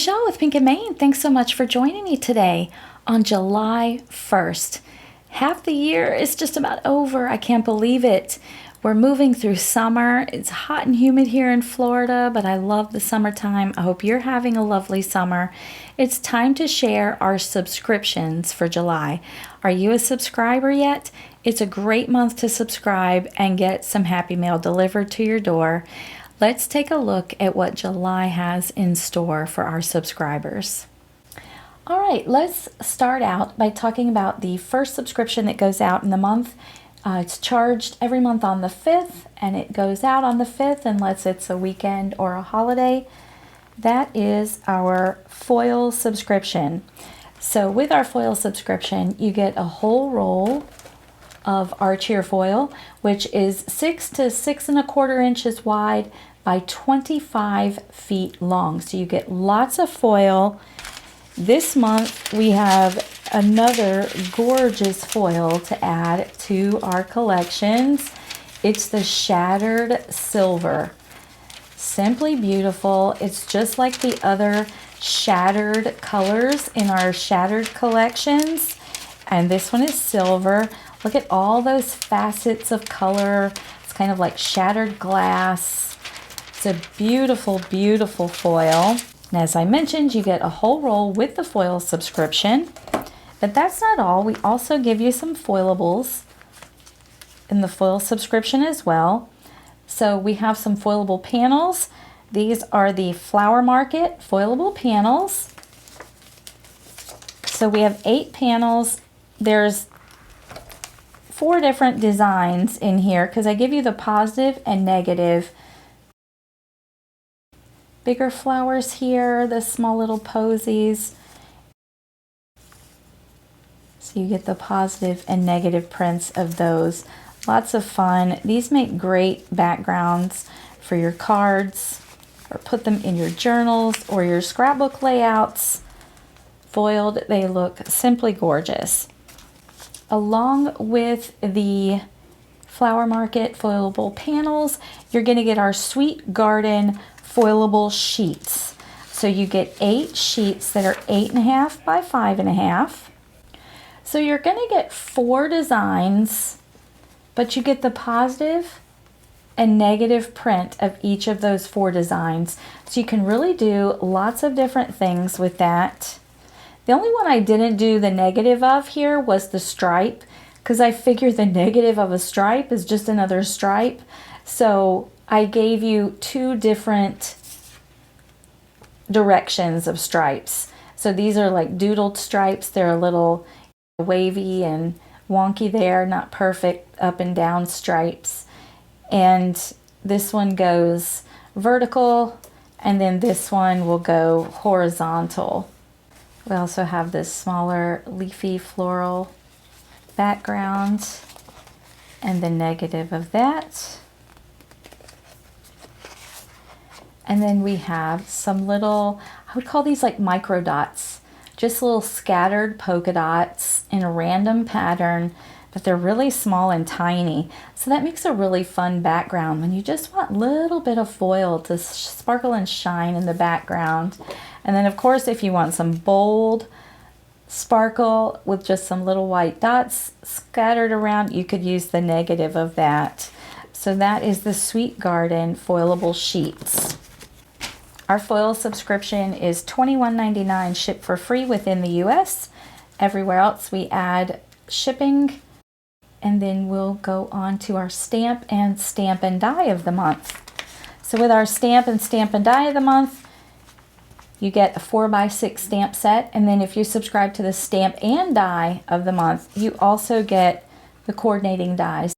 Michelle with Pink and Maine. Thanks so much for joining me today on July 1st. Half the year is just about over. I can't believe it. We're moving through summer. It's hot and humid here in Florida, but I love the summertime. I hope you're having a lovely summer. It's time to share our subscriptions for July. Are you a subscriber yet? It's a great month to subscribe and get some Happy Mail delivered to your door. Let's take a look at what July has in store for our subscribers. All right, let's start out by talking about the first subscription that goes out in the month. It's charged every month on the 5th, and it goes out on the 5th unless it's a weekend or a holiday. That is our foil subscription. So with our foil subscription, you get a whole roll of our cheer foil, which is 6 to 6¼ inches wide by 25 feet long. So you get lots of foil. This month we have another gorgeous foil to add to our collections. It's the Shattered Silver. Simply beautiful. It's just like the other shattered colors in our shattered collections. And this one is silver. Look at all those facets of color. It's kind of like shattered glass. It's a beautiful, beautiful foil. And as I mentioned, you get a whole roll with the foil subscription. But that's not all. We also give you some foilables in the foil subscription as well. So we have some foilable panels. These are the Flower Market foilable panels. So we have 8 panels. There's 4 different designs in here because I give you the positive and negative. Bigger flowers here, the small little posies. So you get the positive and negative prints of those. Lots of fun. These make great backgrounds for your cards, or put them in your journals or your scrapbook layouts. Foiled, they look simply gorgeous. Along with the Flower Market foilable panels, you're going to get our Sweet Garden foilable sheets. So you get 8 sheets that are 8.5 by 5.5. So you're going to get 4 designs, but you get the positive and negative print of each of those 4 designs. So you can really do lots of different things with that. The only one I didn't do the negative of here was the stripe, because I figure the negative of a stripe is just another stripe. So I gave you 2 different directions of stripes. So these are like doodled stripes. They're a little wavy and wonky there, not perfect up and down stripes. And this one goes vertical, and then this one will go horizontal. We also have this smaller leafy floral background and the negative of that. And then we have some little, I would call these like micro dots, just little scattered polka dots in a random pattern, but they're really small and tiny. So that makes a really fun background when you just want a little bit of foil to sparkle and shine in the background. And then of course, if you want some bold sparkle with just some little white dots scattered around, you could use the negative of that. So that is the Sweet Garden foilable sheets. Our foil subscription is $21.99 shipped for free within the US. Everywhere else we add shipping. And then we'll go on to our stamp and die of the month. So with our stamp and die of the month, you get a 4x6 stamp set. And then if you subscribe to the stamp and die of the month, you also get the coordinating dies.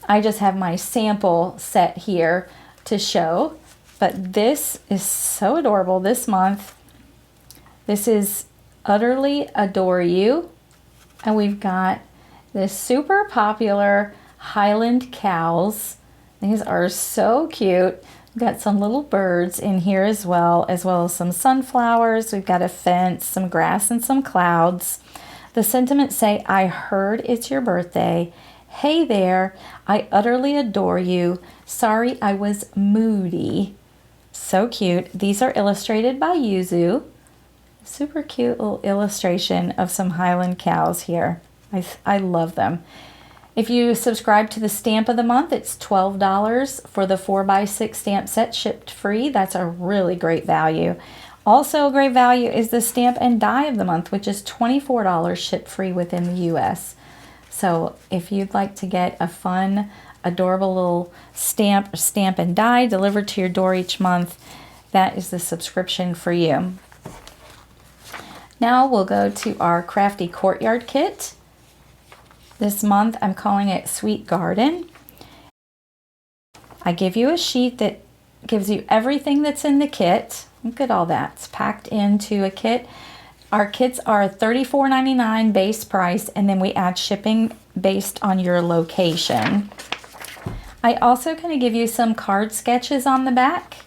I just have my sample set here to show, but this is so adorable this month. This is Utterly Adore You, and we've got this super popular Highland cows. These are so cute. We've got some little birds in here as well as some sunflowers. We've got a fence, some grass, and some clouds. The sentiments say, I heard it's your birthday. Hey there, I utterly adore you. Sorry I was moody. So cute. These are illustrated by Yuzu. Super cute little illustration of some Highland cows here. I love them. If you subscribe to the stamp of the month, it's $12 for the 4x6 stamp set shipped free. That's a really great value. Also a great value is the stamp and die of the month, which is $24 shipped free within the US. So if you'd like to get a fun, adorable little stamp and die delivered to your door each month, that is the subscription for you. Now we'll go to our Crafty Courtyard kit. This month I'm calling it Sweet Garden. I give you a sheet that gives you everything that's in the kit. Look at all that. It's packed into a kit. Our kits are $34.99 base price, and then we add shipping based on your location. I also going to give you some card sketches on the back.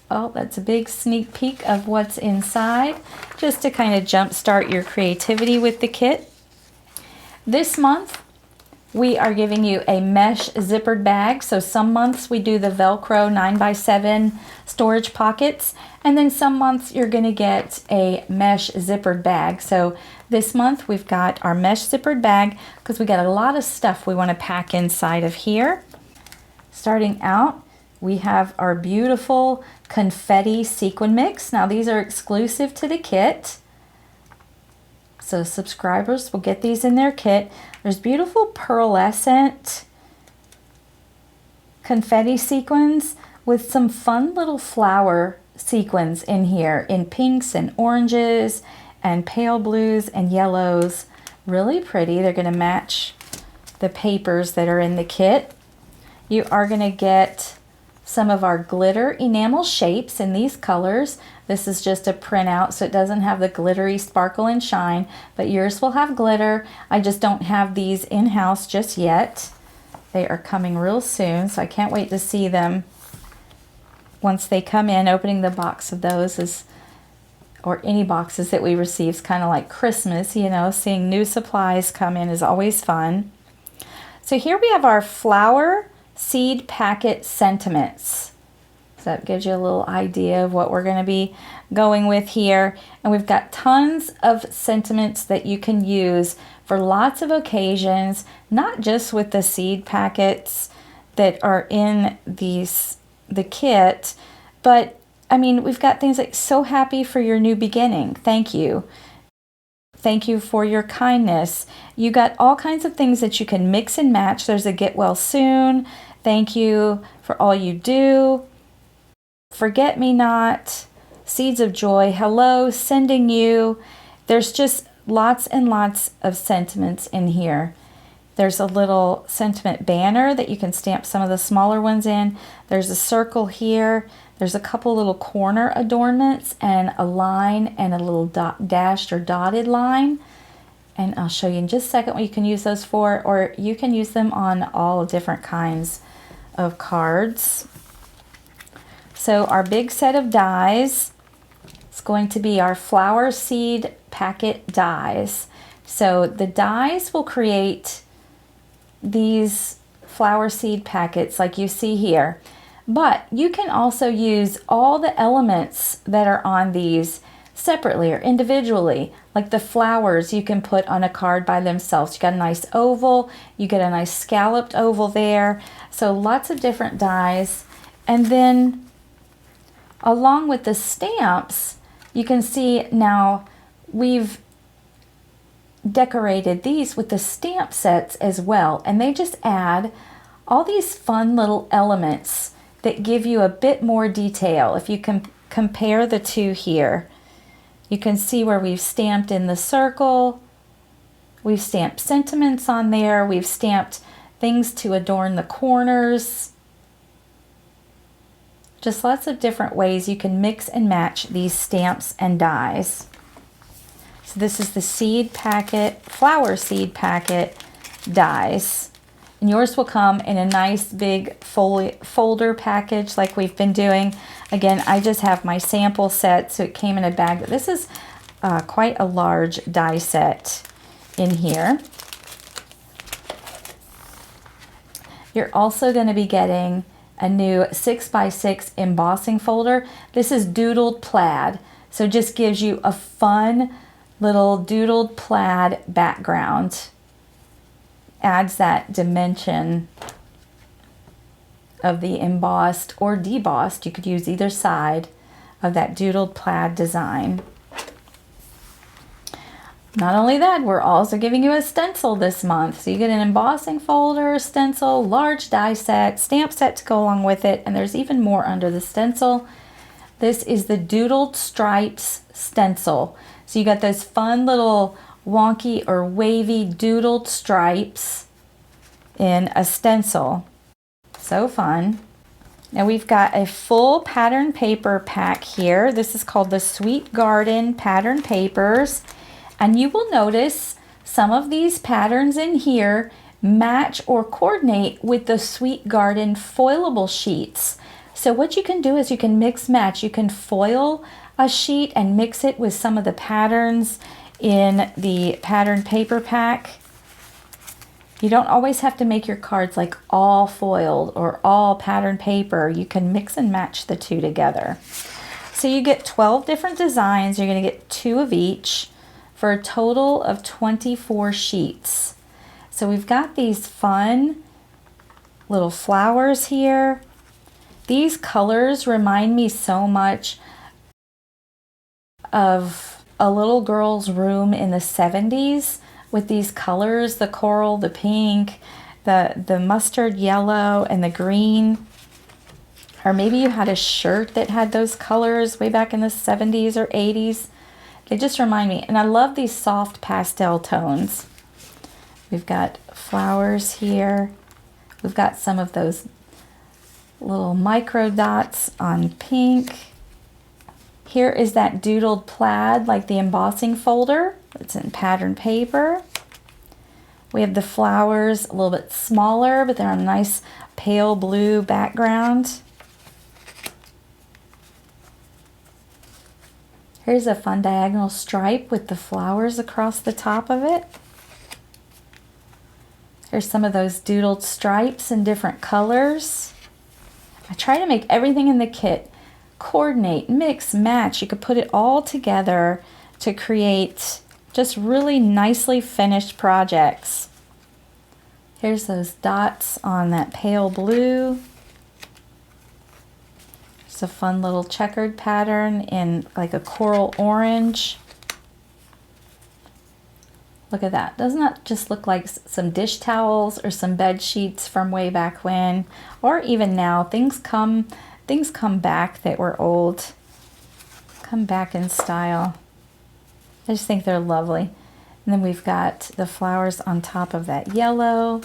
Oh, that's a big sneak peek of what's inside, just to kind of jumpstart your creativity with the kit. This month, we are giving you a mesh zippered bag. So some months we do the Velcro 9x7 storage pockets, and then some months you're going to get a mesh zippered bag. So this month we've got our mesh zippered bag because we got a lot of stuff we want to pack inside of here. Starting out, we have our beautiful confetti sequin mix. Now these are exclusive to the kit, so subscribers will get these in their kit. There's beautiful pearlescent confetti sequins with some fun little flower sequins in here in pinks and oranges and pale blues and yellows. Really pretty. They're going to match the papers that are in the kit. You are going to get some of our glitter enamel shapes in these colors. This is just a printout, so it doesn't have the glittery sparkle and shine, but yours will have glitter. I just don't have these in-house just yet. They are coming real soon, so I can't wait to see them once they come in. Opening the box of those is, or any boxes that we receive, is kind of like Christmas, you know. Seeing new supplies come in is always fun. So here we have our flower seed packet sentiments. So that gives you a little idea of what we're going to be going with here. And we've got tons of sentiments that you can use for lots of occasions, not just with the seed packets that are in the kit, but I mean, we've got things like "so happy for your new beginning," thank you. Thank you for your kindness. You got all kinds of things that you can mix and match. There's a get well soon. Thank you for all you do. Forget me not. Seeds of joy. Hello, sending you. There's just lots and lots of sentiments in here. There's a little sentiment banner that you can stamp some of the smaller ones in. There's a circle here. There's a couple little corner adornments and a line and a little dashed or dotted line. And I'll show you in just a second what you can use those for, or you can use them on all different kinds of cards. So our big set of dies is going to be our flower seed packet dies. So the dies will create these flower seed packets like you see here. But you can also use all the elements that are on these separately or individually. Like the flowers you can put on a card by themselves. You got a nice oval, you get a nice scalloped oval there. So lots of different dies. And then along with the stamps, you can see now we've decorated these with the stamp sets as well. And they just add all these fun little elements that give you a bit more detail. If you can compare the two here, you can see where we've stamped in the circle, we've stamped sentiments on there, we've stamped things to adorn the corners. Just lots of different ways you can mix and match these stamps and dies. So this is the seed packet, flower seed packet dies. And yours will come in a nice big folder package like we've been doing. Again, I just have my sample set, so it came in a bag. This is quite a large die set in here. You're also going to be getting a new 6x6 embossing folder. This is doodled plaid. So it just gives you a fun little doodled plaid background. Adds that dimension of the embossed or debossed, you could use either side, of that doodled plaid design. Not only that, we're also giving you a stencil this month. So you get an embossing folder, stencil, large die set, stamp set to go along with it, and there's even more under the stencil. This is the Doodled Stripes stencil. So you got those fun little wonky or wavy doodled stripes in a stencil. So fun. Now we've got a full pattern paper pack here. This is called the Sweet Garden pattern papers. And you will notice some of these patterns in here match or coordinate with the Sweet Garden foilable sheets. So what you can do is you can mix match. You can foil a sheet and mix it with some of the patterns in the pattern paper pack. You don't always have to make your cards like all foiled or all pattern paper. You can mix and match the two together. So you get 12 different designs. You're going to get 2 of each for a total of 24 sheets. So we've got these fun little flowers here. These colors remind me so much of a little girl's room in the 70s with these colors, the coral, the pink, the mustard yellow, and the green. Or maybe you had a shirt that had those colors way back in the 70s or 80s. They just remind me. And I love these soft pastel tones. We've got flowers here. We've got some of those little micro dots on pink. Here is that doodled plaid, like the embossing folder. It's in pattern paper. We have the flowers a little bit smaller, but they're on a nice pale blue background. Here's a fun diagonal stripe with the flowers across the top of it. Here's some of those doodled stripes in different colors. I try to make everything in the kit coordinate, mix, match. You could put it all together to create just really nicely finished projects. Here's those dots on that pale blue. It's a fun little checkered pattern in like a coral orange. Look at that. Doesn't that just look like some dish towels or some bed sheets from way back when? Or even now, things come back that were old. Come back in style. I just think they're lovely. And then we've got the flowers on top of that yellow.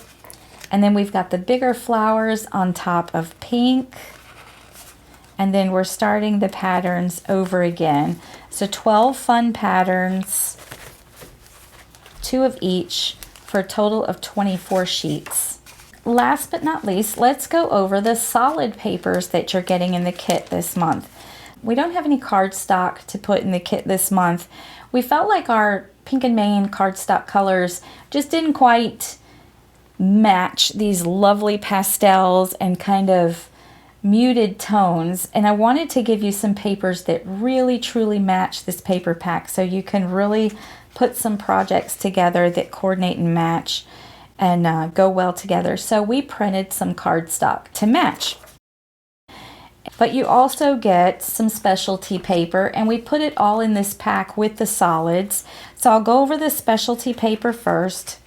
And then we've got the bigger flowers on top of pink. And then we're starting the patterns over again. So 12 fun patterns, 2 of each, for a total of 24 sheets. Last but not least, let's go over the solid papers that you're getting in the kit this month. We don't have any cardstock to put in the kit this month. We felt like our Pink and Main cardstock colors just didn't quite match these lovely pastels and kind of muted tones, and I wanted to give you some papers that really truly match this paper pack so you can really put some projects together that coordinate and match and go well together. So we printed some cardstock to match. But you also get some specialty paper, and we put it all in this pack with the solids. So I'll go over the specialty paper first.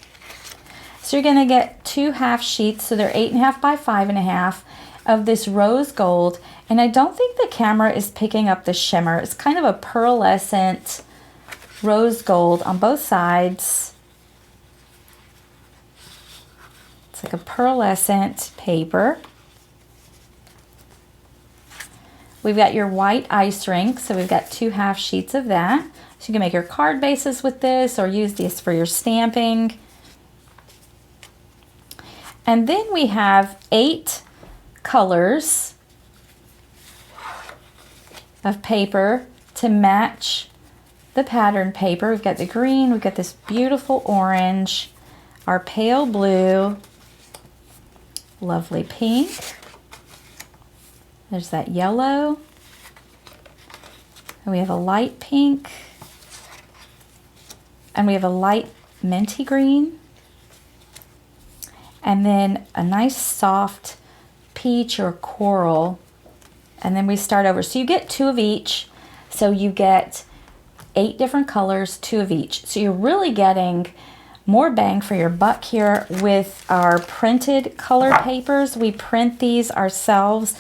So you're going to get 2 half sheets, so they're 8.5 by 5.5 of this rose gold. And I don't think the camera is picking up the shimmer. It's kind of a pearlescent rose gold on both sides. It's like a pearlescent paper. We've got your white ice rink, so we've got 2 half sheets of that. So you can make your card bases with this or use this for your stamping. And then we have 8 colors of paper to match the pattern paper. We've got the green, we've got this beautiful orange, our pale blue, lovely pink. There's that yellow. And we have a light pink. And we have a light minty green. And then a nice soft peach or coral. And then we start over. So you get 2 of each. So you get 8 different colors, 2 of each. So you're really getting more bang for your buck here with our printed color papers. We print these ourselves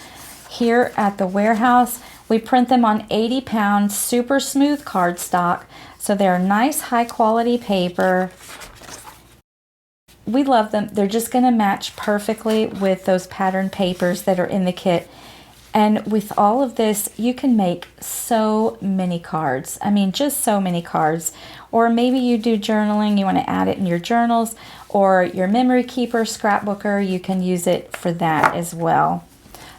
here at the warehouse. We print them on 80-pound super smooth cardstock. So they're nice high quality paper. We love them. They're just going to match perfectly with those pattern papers that are in the kit. And with all of this, you can make so many cards. I mean, just so many cards. Or maybe you do journaling, you want to add it in your journals, or your memory keeper, scrapbooker, you can use it for that as well.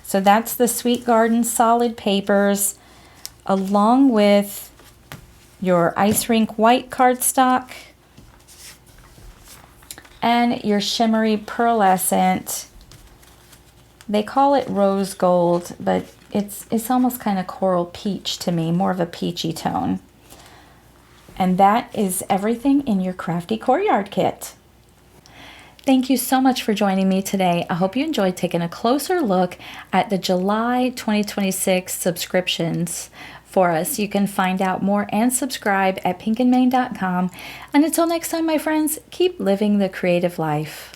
So that's the Sweet Garden solid papers, along with your ice rink white cardstock and your shimmery pearlescent. They call it rose gold, but it's almost kind of coral peach to me, more of a peachy tone. And that is everything in your Crafty Courtyard kit. Thank you so much for joining me today. I hope you enjoyed taking a closer look at the July 2026 subscriptions for us. You can find out more and subscribe at pinkandmain.com. And until next time, my friends, keep living the creative life.